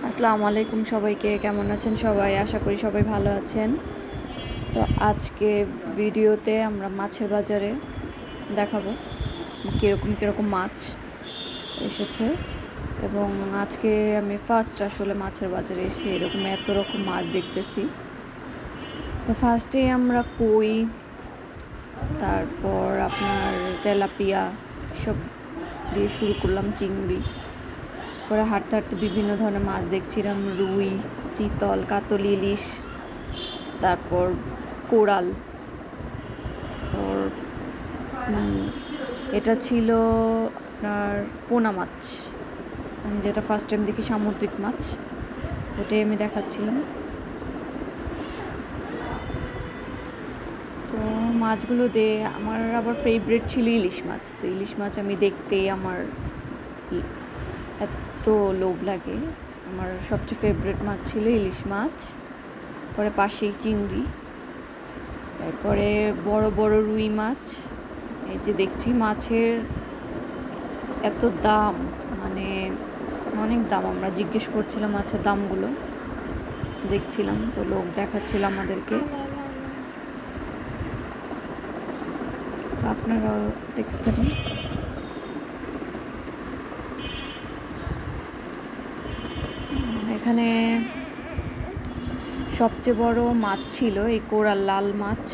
আসসালামু আলাইকুম সবাইকে, কেমন আছেন সবাই? আশা করি সবাই ভালো আছেন। তো আজকে ভিডিওতে আমরা মাছের বাজারে দেখাবো কীরকম কীরকম মাছ এসেছে। এবং আজকে আমি ফার্স্ট আসলে মাছের বাজারে এসে এরকম এত রকম মাছ দেখতেছি। তো ফার্স্টেই আমরা কই, তারপর আপনার তেলাপিয়া সব দিয়ে শুরু করলাম, চিংড়ি। পরে হাঁটতে হাঁটতে বিভিন্ন ধরনের মাছ দেখছিলাম, রুই, চিতল, কাতল, ইলিশ, তারপর কোরাল। তারপর এটা ছিল আপনার পোনা মাছ, যেটা ফার্স্ট টাইম দেখি সামুদ্রিক মাছ, ওটাই আমি দেখাচ্ছিলাম। তো মাছগুলো দিয়ে আমার আবার ফেভারিট ছিল ইলিশ মাছ। তো ইলিশ মাছ আমি দেখতেই আমার এত লোভ লাগে। আমার সবচেয়ে ফেভারিট মাছ ছিল ইলিশ মাছ, পরে পাশেই চিংড়ি, তারপরে বড় বড় রুই মাছ। এই যে দেখছি মাছের এত দাম, মানে অনেক দাম। আমরা জিজ্ঞেস করছিলাম মাছের দামগুলো, দেখছিলাম, তো লোক দেখাচ্ছিল আমাদেরকে। তো আপনারাও দেখতে থাকুন। এখানে সবচেয়ে বড় মাছ ছিল এই কোরাল, লাল মাছ,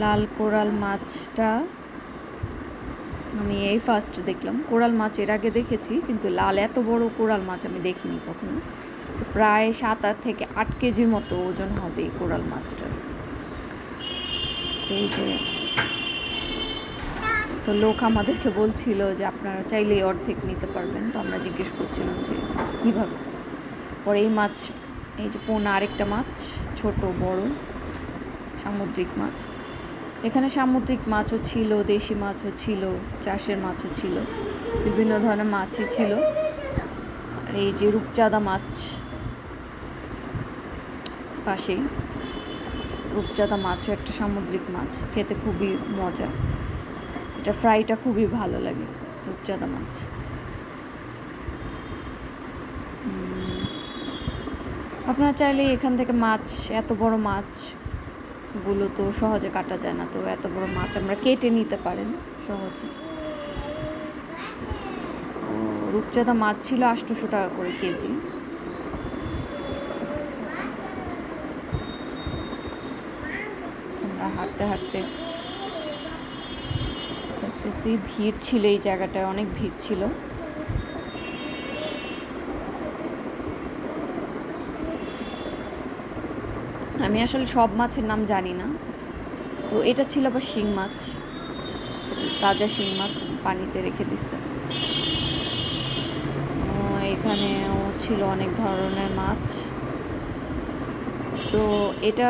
লাল কোরাল মাছটা আমি এই ফার্স্ট দেখলাম। কোরাল মাছ এর আগে দেখেছি, কিন্তু লাল এত বড় কোরাল মাছ আমি দেখিনি কখনো। তো প্রায় 7 থেকে 8 কেজির মতো ওজন হবে এই কোরাল মাছটার। এই যে, তো লোক আমাদেরকে বলছিল যে আপনারা চাইলেই অর্ধেক নিতে পারবেন। তো আমরা জিজ্ঞেস করছিলাম যে কীভাবে। পরে এই মাছ, এই যে পোনা, আরেকটা মাছ, ছোট বড় সামুদ্রিক মাছ। এখানে সামুদ্রিক মাছও ছিল, দেশি মাছও ছিল, চাষের মাছও ছিল, বিভিন্ন ধরনের মাছই ছিল। আর এই যে রূপচাঁদা মাছ পাশেই, রূপচাঁদা মাছও একটা সামুদ্রিক মাছ, খেতে খুবই মজা। এটা ফ্রাইটা খুবই ভালো লাগে, রূপচাঁদা মাছ। আপনারা চাইলে এখান থেকে মাছ, এত বড় মাছগুলো তো সহজে কাটা যায় না, তো এত বড় মাছ আমরা কেটে নিতে পারেন সহজে। রূপচাঁদা মাছ ছিল 800 টাকা করে কেজি। আমরা হাঁটতে হাঁটতে দেখতেছি ভিড় ছিল, এই জায়গাটায় অনেক ভিড় ছিল। আমি আসলে সব মাছের নাম জানি না। তো এটা ছিল আবার শিং মাছ, তাজা শিং মাছ, পানিতে রেখে দিচ্ছে। এখানেও ছিল অনেক ধরনের মাছ। তো এটা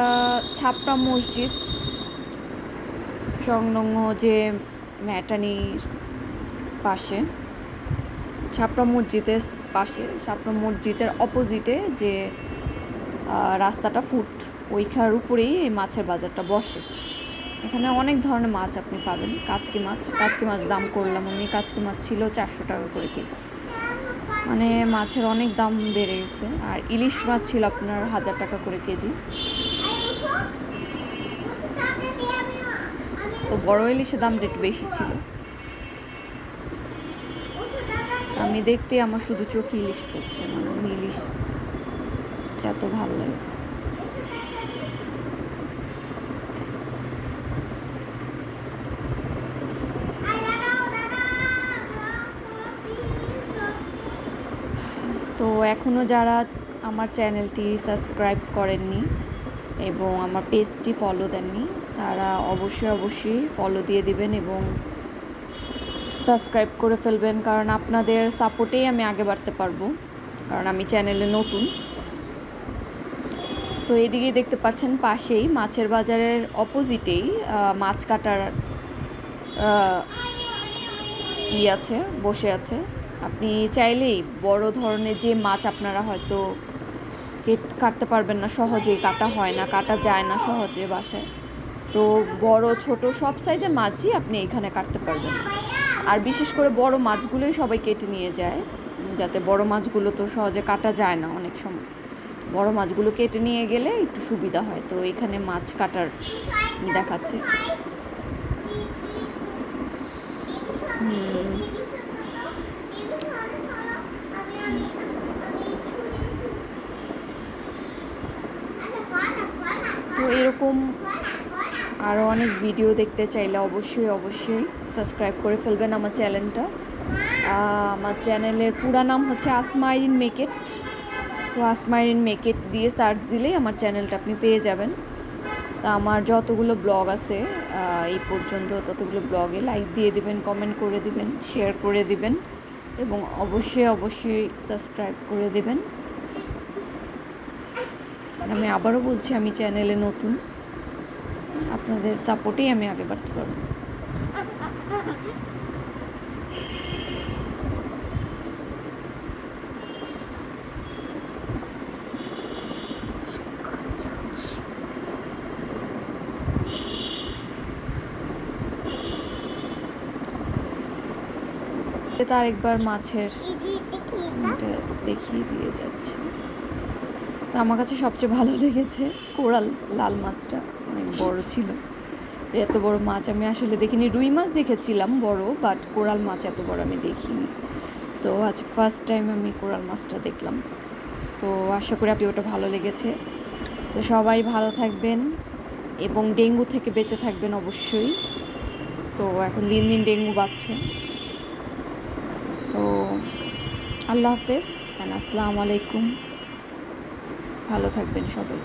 ছাপড়া মসজিদ সংলগ্ন, যে ম্যাটানির পাশে, ছাপড়া মসজিদের পাশে, ছাপড়া মসজিদের অপোজিটে যে রাস্তাটা ওইখানের উপরেই এই মাছের বাজারটা বসে। এখানে অনেক ধরনের মাছ আপনি পাবেন। কাচকি মাছ দাম করলাম আমি, কাচকি মাছ ছিল 400 টাকা করে কেজি। মানে মাছের অনেক দাম বেড়ে গেছে। আর ইলিশ মাছ ছিল আপনার 1000 টাকা করে কেজি। তো বড় ইলিশের দামটা একটু বেশি ছিল। আমি দেখতে আমার শুধু চোখে ইলিশ পড়ছে, মানে ইলিশ এত ভালো লাগে। তো এখনও যারা আমার চ্যানেলটি সাবস্ক্রাইব করেননি এবং আমার পেজটি ফলো দেননি, তারা অবশ্যই ফলো দিয়ে দিবেন এবং সাবস্ক্রাইব করে ফেলবেন, কারণ আপনাদের সাপোর্টেই আমি আগে বাড়তে পারবো, কারণ আমি চ্যানেলে নতুন। তো এইদিকেই দেখতে পাচ্ছেন, পাশেই মাছের বাজারের অপোজিটেই মাছ কাটার আছে, বসে আছে। আপনি চাইলেই বড় ধরনের যে মাছ আপনারা হয়তো কাটতে পারবেন না সহজেই, কাটা হয় না, কাটা যায় না সহজে বাসায়, তো বড় ছোট সব সাইজের মাছই আপনি এখানে কাটতে পারবেন। আর বিশেষ করে বড় মাছগুলোই সবাই কেটে নিয়ে যায়, যাতে বড় মাছগুলো তো সহজে কাটা যায় না, অনেক সময় বড় মাছগুলো কেটে নিয়ে গেলে একটু সুবিধা হয়। তো এখানে মাছ কাটার দেখাচ্ছে। তো এরকম আরও অনেক ভিডিও দেখতে চাইলে অবশ্যই সাবস্ক্রাইব করে ফেলবেন আমার চ্যানেলটা। আমার চ্যানেলের পুরা নাম হচ্ছে আসমা আইরিন মেকেট। তো আসমা আইরিন মেকেট দিয়ে সার্চ দিলেই আমার চ্যানেলটা আপনি পেয়ে যাবেন। তা আমার যতগুলো ব্লগ আছে এই পর্যন্ত ততগুলো ব্লগে লাইক দিয়ে দিবেন, কমেন্ট করে দিবেন, শেয়ার করে দিবেন এবং অবশ্যই সাবস্ক্রাইব করে দিবেন। আর আমি আবারও বলছি, আমি চ্যানেলে নতুন, আপনাদের সাপোর্টেই আমি আগে বাড়তে পারবো। তার একবার মাছের দেখিয়ে দিয়ে যাচ্ছে। তো আমার কাছে সবচেয়ে ভালো লেগেছে কোরাল লাল মাছটা, অনেক বড় ছিল। তো এত বড় মাছ আমি আসলে দেখিনি। রুই মাছ দেখেছিলাম বড়, বাট কোরাল মাছ এত বড় আমি দেখিনি। তো আজ ফার্স্ট টাইম আমি কোরাল মাছটা দেখলাম। তো আশা করি আপনি ওটা ভালো লেগেছে। তো সবাই ভালো থাকবেন এবং ডেঙ্গু থেকে বেঁচে থাকবেন অবশ্যই। তো এখন দিন দিন ডেঙ্গু বাড়ছে। তো আল্লাহ হাফেজ অ্যান্ড আসসালামু আলাইকুম। ভালো থাকবেন সবাই।